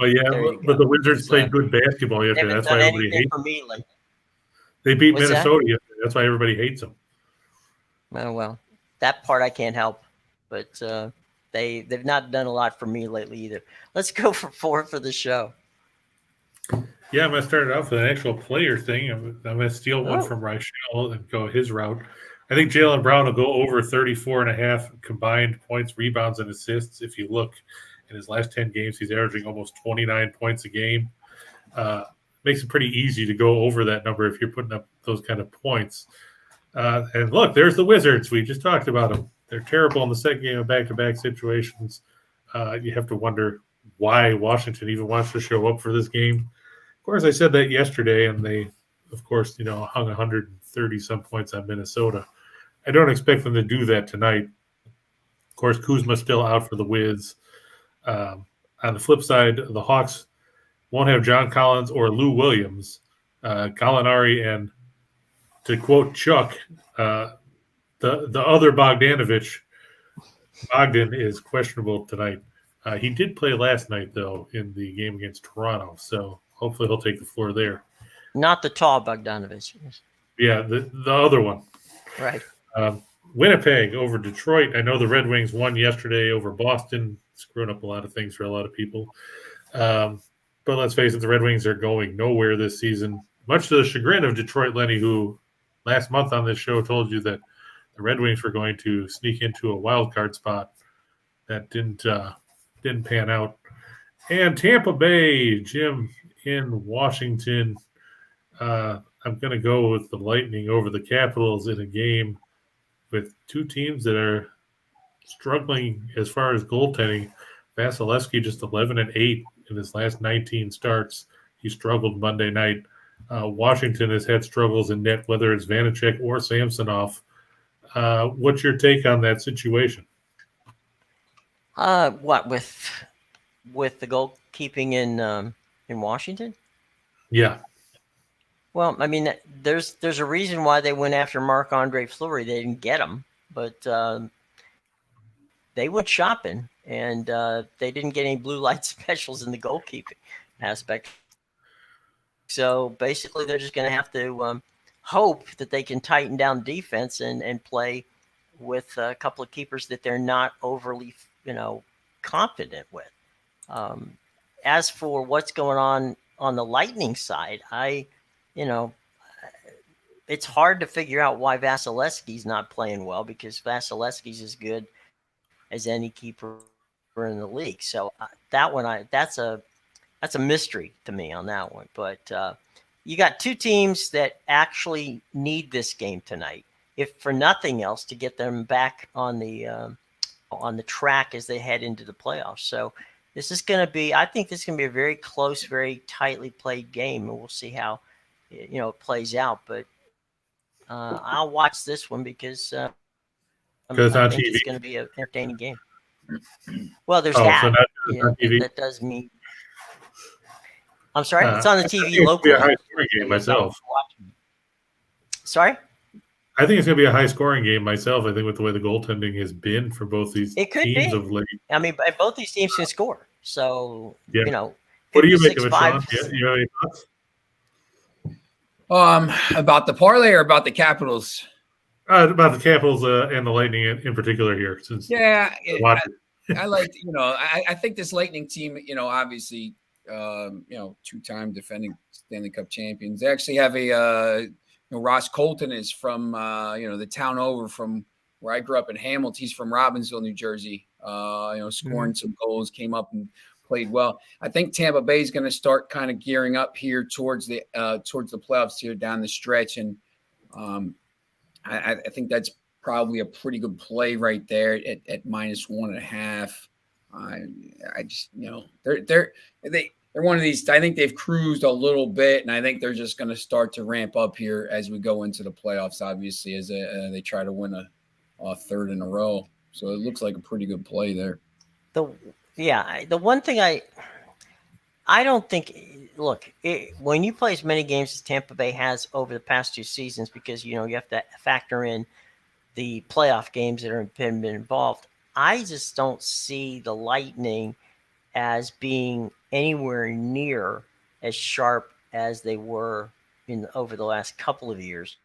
but the Wizards played good basketball yesterday. That's why everybody hates them. They beat Minnesota yesterday. That's why everybody hates them. Oh, well, that part I can't help, but they've not done a lot for me lately either. Let's go for 4 for the show. Yeah, I'm going to start it off with an actual player thing. I'm going to steal one Oh. from Reichel and go his route. I think Jaylen Brown will go over 34.5 combined points, rebounds, and assists. If you look in his last 10 games, he's averaging almost 29 points a game. Makes it pretty easy to go over that number if you're putting up those kind of points. And look, there's the Wizards. We just talked about them. They're terrible in the second game of back-to-back situations. You have to wonder why Washington even wants to show up for this game. Of course, I said that yesterday, and they, of course, hung 130 some points on Minnesota. I don't expect them to do that tonight. Of course, Kuzma's still out for the Wiz. On the flip side, the Hawks won't have John Collins or Lou Williams. Gallinari and, to quote Chuck, the other Bogdanovich, Bogdan, is questionable tonight. He did play last night, though, in the game against Toronto, so hopefully he'll take the floor there. Not the tall Bogdanovich. Yeah, the other one. Right. Winnipeg over Detroit. I know the Red Wings won yesterday over Boston, screwing up a lot of things for a lot of people. But let's face it, the Red Wings are going nowhere this season, much to the chagrin of Detroit Lenny, who last month on this show told you that the Red Wings were going to sneak into a wild card spot. That didn't pan out. And Tampa Bay, Jim, in Washington. I'm going to go with the Lightning over the Capitals in a game with two teams that are struggling as far as goaltending. Vasilevsky just 11-8 in his last 19 starts. He struggled Monday night. Washington has had struggles in net, whether it's Vanacek or Samsonov. What's your take on that situation? What with the goalkeeping in Washington? Yeah. Well, I mean, there's a reason why they went after Marc-Andre Fleury. They didn't get him, but they went shopping, and they didn't get any blue light specials in the goalkeeping aspect. So basically, they're just going to have to hope that they can tighten down defense and play with a couple of keepers that they're not overly, confident with. As for what's going on the Lightning side, it's hard to figure out why Vasilevsky's not playing well, because Vasilevsky's as good as any keeper in the league. So that's a mystery to me on that one. But you got two teams that actually need this game tonight, if for nothing else, to get them back on the track as they head into the playoffs. So this is going to be, I think this is going to be a very close, very tightly played game, and we'll see how it plays out. But I'll watch this one because I think it's going to be an entertaining game. Well, there's that. So that does mean. I'm sorry, it's on the TV locally. It's going to be a high-scoring game myself. Sorry? I think it's going to be a high-scoring game myself. I think with the way the goaltending has been for both these teams of late. I mean, both these teams can score. So, What do you make of it, Sean? You have any thoughts? About the parlay or about the Capitals? About the Capitals and the Lightning in particular here. Since I like, I think this Lightning team, obviously, two-time defending Stanley Cup champions. They actually have a Ross Colton is from the town over from where I grew up in Hamilton. He's from Robbinsville, New Jersey. Scoring some goals, came up and played well. I think Tampa Bay is going to start kind of gearing up here towards the playoffs here down the stretch, and I think that's probably a pretty good play right there at -1.5. I just they're one of these. I think they've cruised a little bit, and I think they're just going to start to ramp up here as we go into the playoffs. Obviously, as they try to win a third in a row. So it looks like a pretty good play there. The one thing I don't think. Look, when you play as many games as Tampa Bay has over the past 2 seasons, because you have to factor in the playoff games that have been involved. I just don't see the Lightning as being anywhere near as sharp as they were over the last couple of years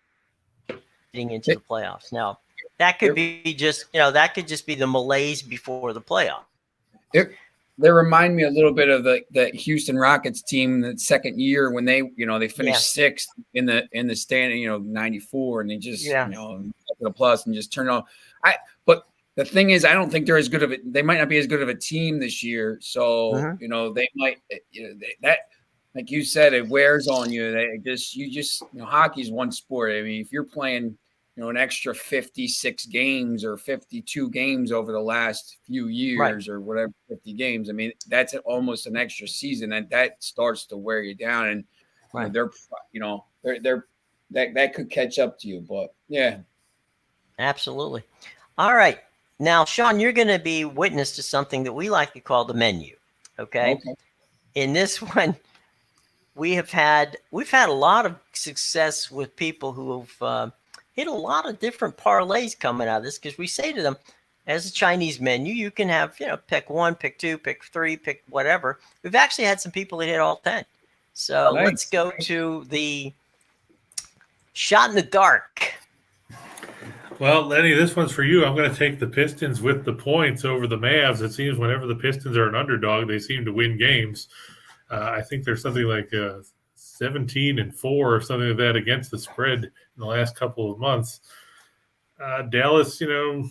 getting into the playoffs. Now, that could be just, that could just be the malaise before the playoff. They remind me a little bit of the Houston Rockets team the second year when they finished sixth in the standing, 94, and they just the plus and just turn on. But the thing is, I don't think they're as good of it. They might not be as good of a team this year. So they might that, like you said, it wears on you. Hockey's one sport. I mean, if you're playing an extra 56 games or 52 games over the last few years or whatever, 50 games. I mean, that's almost an extra season, and that starts to wear you down. And they're that could catch up to you. But yeah, absolutely. All right, now Sean, you're going to be witness to something that we like to call the menu. Okay. In this one, we've had a lot of success with people who have hit a lot of different parlays coming out of this, because we say to them, as a Chinese menu, you can have, pick 1, pick 2, pick 3, pick whatever. We've actually had some people that hit all 10. So let's go to the shot in the dark. Well, Lenny, this one's for you. I'm going to take the Pistons with the points over the Mavs. It seems whenever the Pistons are an underdog, they seem to win games. I think there's something like 17-4 or something like that against the spread in the last couple of months. Dallas, the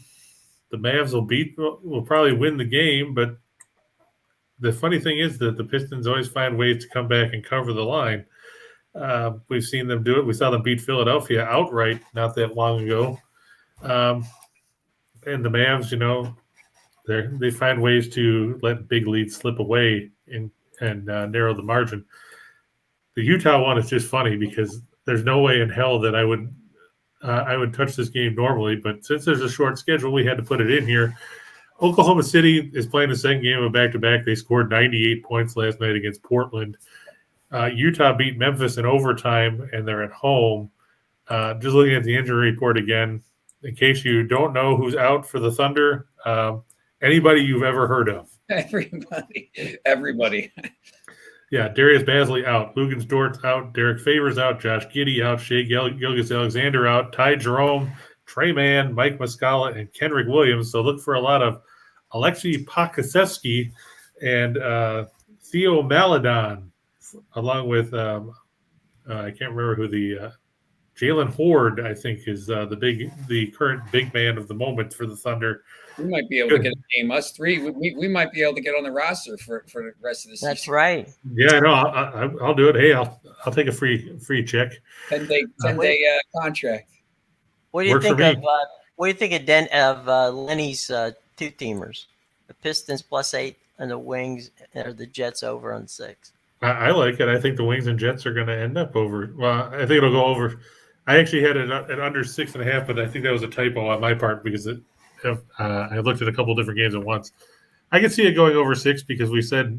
Mavs will probably win the game, but the funny thing is that the Pistons always find ways to come back and cover the line. We've seen them do it. We saw them beat Philadelphia outright not that long ago. And the Mavs, they find ways to let big leads slip away and narrow the margin. The Utah one is just funny because there's no way in hell that I would touch this game normally, but since there's a short schedule, we had to put it in here. Oklahoma City is playing the second game of back-to-back. They scored 98 points last night against Portland. Utah beat Memphis in overtime, and they're at home. Just looking at the injury report again, in case you don't know who's out for the Thunder, anybody you've ever heard of. Everybody. Yeah, Darius Bazley out, Lugens Dort out, Derek Favors out, Josh Giddey out, Shea Gilgeous-Alexander out, Ty Jerome, Trey Mann, Mike Muscala, and Kenrick Williams. So look for a lot of Alexei Pokasevsky and Theo Maledon, along with I can't remember who the Jalen Horde, I think, is the current big man of the moment for the Thunder. We might be able to get a game. Us three, we might be able to get on the roster for the rest of the season. That's right. Yeah, I know. I'll do it. Hey, I'll take a free check. 10-day contract. What do you think of? What do you think of Lenny's two-teamers? The Pistons +8 and the Wings or the Jets over on 6. I like it. I think the Wings and Jets are going to end up over. Well, I think it'll go over. I actually had it at under 6.5, but I think that was a typo on my part because I looked at a couple of different games at once. I can see it going over 6 because we said,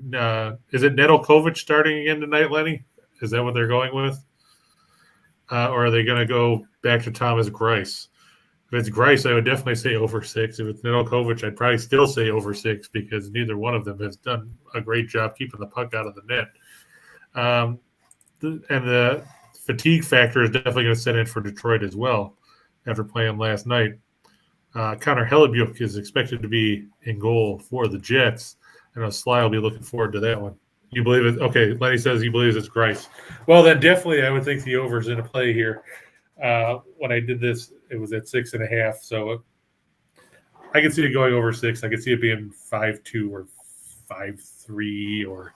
is it Nedeljkovic starting again tonight, Lenny? Is that what they're going with? Or are they going to go back to Thomas Grice? If it's Grice, I would definitely say over 6. If it's Nedeljkovic, I'd probably still say over 6 because neither one of them has done a great job keeping the puck out of the net. And the fatigue factor is definitely going to set in for Detroit as well after playing last night. Connor Hellebuyck is expected to be in goal for the Jets. I know Sly will be looking forward to that one. You believe it? Okay, Lenny says he believes it's Grice. Well, then definitely I would think the over is in a play here. When I did this, it was at 6.5. So I can see it going over 6. I can see it being 5-2 or 5-3 or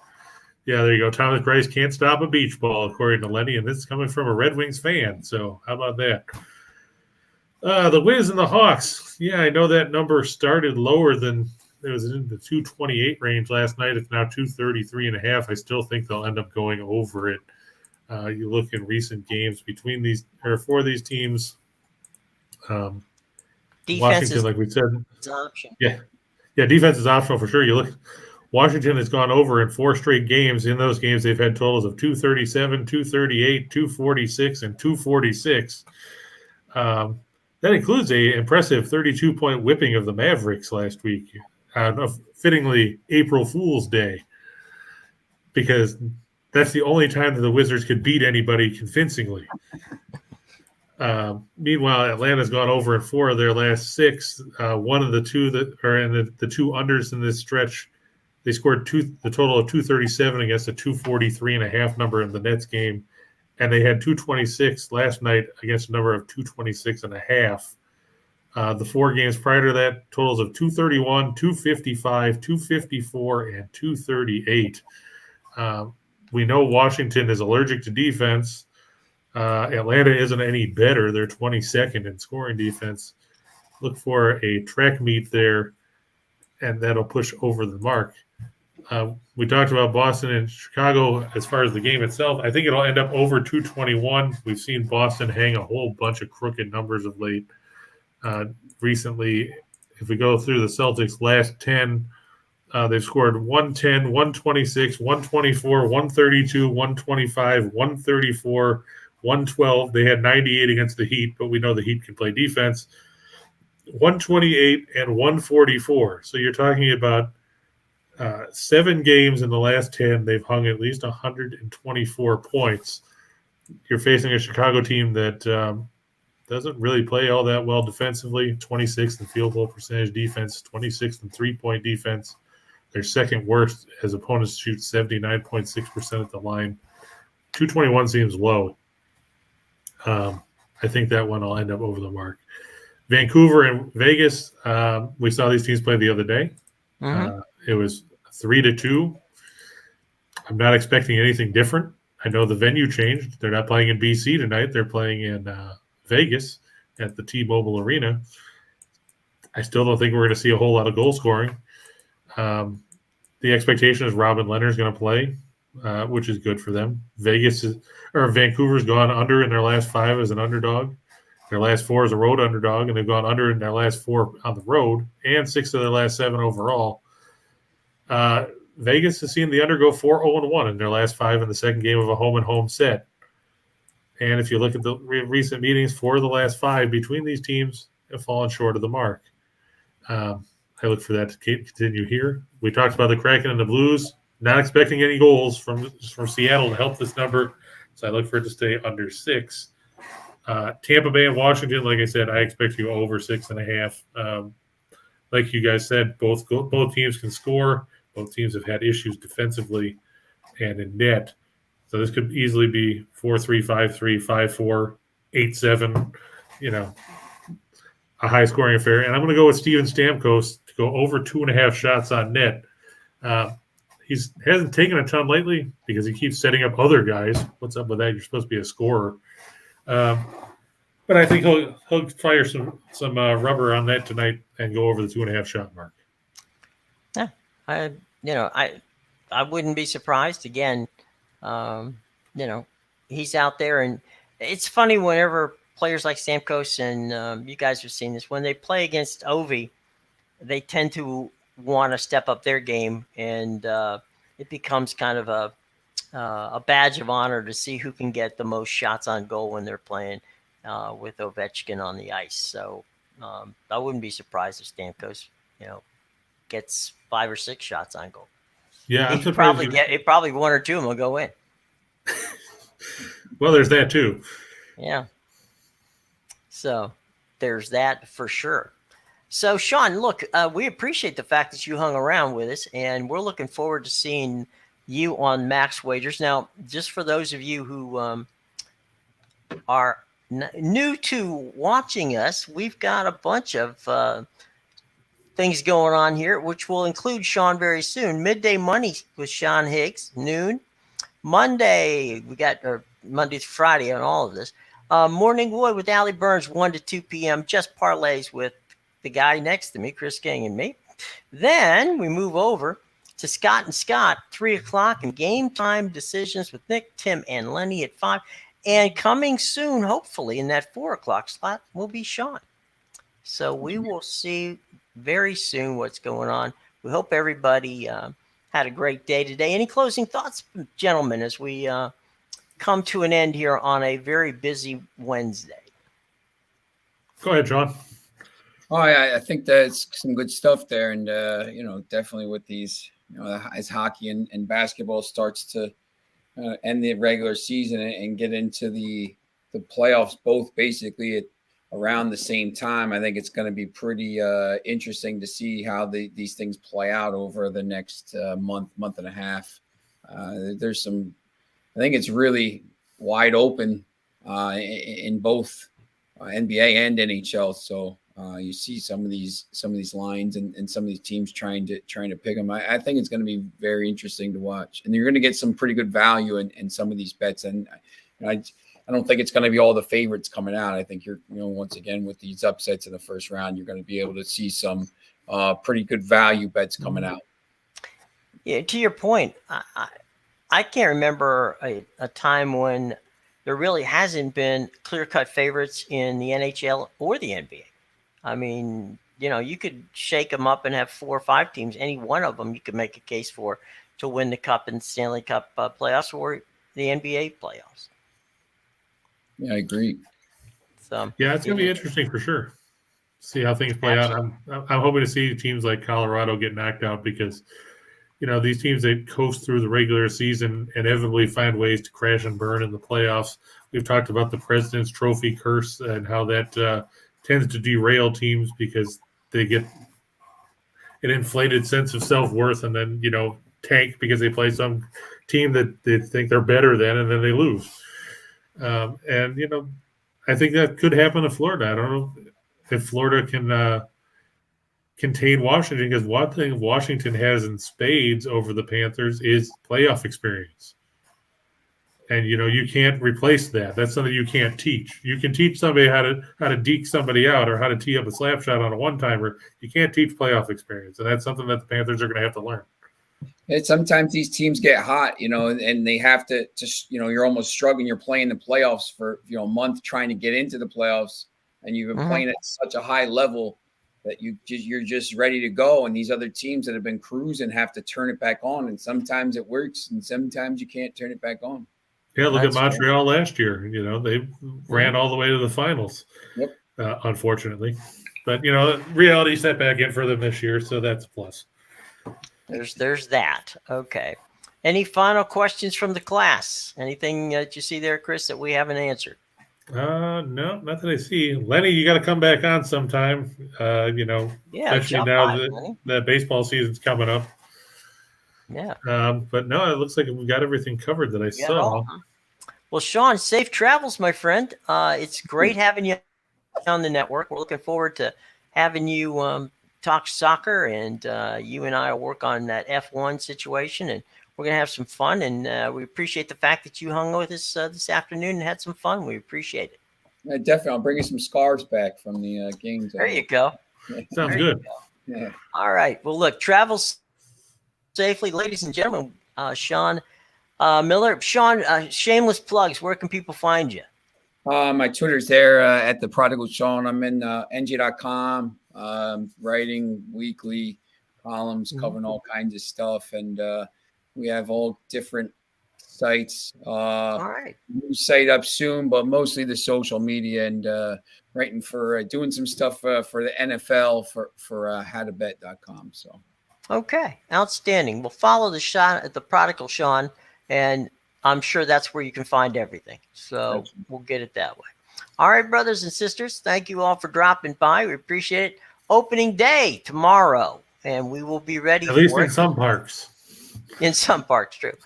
yeah, there you go. Thomas Grice can't stop a beach ball, according to Lenny, and this is coming from a Red Wings fan. So how about that? The Wiz and the Hawks. Yeah, I know that number started lower than it was in the 228 range last night. It's now 233.5. I still think they'll end up going over it. You look in recent games between these or for these teams. Washington, like we said, is an option. Yeah, defense is optional for sure. You look. Washington has gone over in 4 straight games. In those games, they've had totals of 237, 238, 246, and 246. That includes an impressive 32-point whipping of the Mavericks last week. Fittingly, April Fool's Day, because that's the only time that the Wizards could beat anybody convincingly. Meanwhile, Atlanta's gone over in 4 of their last 6. One of the two that are in the 2 unders in this stretch They scored the total of 237 against a 243.5 number in the Nets game, and they had 226 last night against a number of 226.5. The 4 games prior to that, totals of 231, 255, 254, and 238. We know Washington is allergic to defense. Atlanta isn't any better. They're 22nd in scoring defense. Look for a track meet there, and that'll push over the mark. We talked about Boston and Chicago as far as the game itself. I think it'll end up over 221. We've seen Boston hang a whole bunch of crooked numbers of late. Recently, if we go through the Celtics' last 10, they've scored 110, 126, 124, 132, 125, 134, 112. They had 98 against the Heat, but we know the Heat can play defense. 128 and 144. So you're talking about 7 games in the last 10. They've hung at least 124 points. You're facing a Chicago team that doesn't really play all that well defensively. 26th in field goal percentage defense, 26th in three-point defense. They're second worst as opponents shoot 79.6% at the line. 221 seems low. I think that one will end up over the mark. Vancouver and Vegas, we saw these teams play the other day. It was 3-2. I'm not expecting anything different. I know the venue changed. They're not playing in BC tonight. They're playing in Vegas at the T-Mobile Arena. I still don't think we're going to see a whole lot of goal scoring. The expectation is Robin Leonard's going to play, which is good for them. Vancouver's gone under in their last 5 as an underdog. Their last 4 as a road underdog, and they've gone under in their last 4 on the road, and 6 of their last 7 overall. Vegas has seen the under go 4-0-1 in their last 5 in the second game of a home-and-home set. And if you look at the recent meetings, 4 of the last 5 between these teams have fallen short of the mark. I look for that to continue here. We talked about the Kraken and the Blues. Not expecting any goals from Seattle to help this number, so I look for it to stay under 6. Tampa Bay and Washington, like I said, I expect you over 6.5. Like you guys said, both teams can score. Both teams have had issues defensively and in net. So this could easily be 4-3, 5-3, 5-4, 8-7, a high-scoring affair. And I'm going to go with Steven Stamkos to go over 2.5 shots on net. He hasn't taken a ton lately because he keeps setting up other guys. What's up with that? You're supposed to be a scorer. But I think he'll fire some rubber on that tonight and go over the 2.5 shot mark. Yeah, I wouldn't be surprised. Again, he's out there, and it's funny whenever players like Stamkos and you guys have seen this, when they play against Ovi, they tend to want to step up their game, and it becomes kind of a badge of honor to see who can get the most shots on goal when they're playing with Ovechkin on the ice. So I wouldn't be surprised if Stamkos, gets 5 or 6 shots on goal. Yeah, I'm surprised. Probably 1 or 2 of them will go in. Well, there's that too. Yeah. So there's that for sure. So, Sean, look, we appreciate the fact that you hung around with us, and we're looking forward to seeing you on Max Wagers. Now, just for those of you who are new to watching us, we've got a bunch of things going on here, which will include Sean very soon. Midday Money with Sean Higgs, noon. Monday, we got Monday through Friday on all of this. Morning Wood with Allie Burns, 1 to 2 p.m. Just parlays with the guy next to me, Chris King, and me. Then we move over to Scott and Scott, 3 o'clock, and game time decisions with Nick, Tim, and Lenny at 5. And coming soon, hopefully, in that 4 o'clock slot will be Sean. So we will see very soon what's going on. We hope everybody had a great day today. Any closing thoughts, gentlemen, as we come to an end here on a very busy Wednesday? Go ahead, Sean. Oh, I think that's some good stuff there. And, definitely with these, as hockey and basketball starts to end the regular season and get into the playoffs, both basically at around the same time. I think it's going to be pretty interesting to see how these things play out over the next month and a half. There's some, I think it's really wide open in both NBA and NHL. So you see some of these lines and some of these teams trying to pick them. I think it's going to be very interesting to watch, and you're going to get some pretty good value in some of these bets. And I don't think it's going to be all the favorites coming out. I think once again, with these upsets in the first round, you're going to be able to see some pretty good value bets coming out. Yeah, to your point, I can't remember a time when there really hasn't been clear-cut favorites in the NHL or the NBA. I mean, you could shake them up and have 4 or 5 teams. Any one of them you could make a case for to win the Cup and Stanley Cup playoffs or the NBA playoffs. Yeah, I agree. So yeah, it's going to be interesting for sure. See how things play out. I'm hoping to see teams like Colorado get knocked out because, these teams that coast through the regular season inevitably find ways to crash and burn in the playoffs. We've talked about the President's Trophy curse and how that tends to derail teams because they get an inflated sense of self-worth and then, tank because they play some team that they think they're better than and then they lose. I think that could happen to Florida. I don't know if Florida can contain Washington because one thing Washington has in spades over the Panthers is playoff experience. And, you can't replace that. That's something you can't teach. You can teach somebody how to deke somebody out or how to tee up a slap shot on a one-timer. You can't teach playoff experience. And that's something that the Panthers are going to have to learn. And sometimes these teams get hot, and they have to just, you're almost struggling. You're playing the playoffs for, a month trying to get into the playoffs. And you've been playing at such a high level that you're just ready to go. And these other teams that have been cruising have to turn it back on. And sometimes it works and sometimes you can't turn it back on. Yeah, look at Montreal last year. They ran all the way to the finals, unfortunately. But, reality set back in for them this year, so that's a plus. There's that. Okay. Any final questions from the class? Anything that you see there, Chris, that we haven't answered? No, not that I see. Lenny, you got to come back on sometime. Especially now that baseball season's coming up. Yeah. But no, it looks like we got everything covered that I saw. Well, Sean, safe travels, my friend. It's great having you on the network. We're looking forward to having you talk soccer, and you and I will work on that F1 situation, and we're going to have some fun. And we appreciate the fact that you hung with us this afternoon and had some fun. We appreciate it. Yeah, definitely. I'll bring you some scarves back from the games. There you go. Sounds good. Yeah. All right. Well, look, travel safely, ladies and gentlemen. Sean Miller. Sean, shameless plugs. Where can people find you? My Twitter's there at the Prodigal Sean. I'm in NJ.com, writing weekly columns, covering all kinds of stuff. And we have all different sites. All right. New site up soon, but mostly the social media and writing for doing some stuff for the NFL for how-to-bet.com. So. Okay, outstanding. We'll follow the Prodigal Sean, and I'm sure that's where you can find everything. So we'll get it that way. All right, brothers and sisters, thank you all for dropping by. We appreciate it. Opening day tomorrow, and we will be ready for it. At least in some parks. In some parks, true.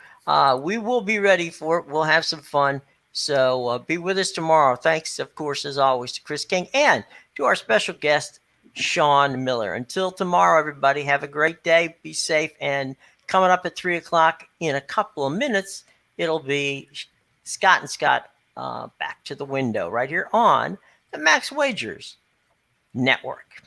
We will be ready for it. We'll have some fun. So be with us tomorrow. Thanks, of course, as always, to Chris King and to our special guest, Sean Miller. Until tomorrow, everybody, have a great day. Be safe. And coming up at 3 o'clock in a couple of minutes, it'll be Scott and Scott back to the window right here on the Max Wagers Network.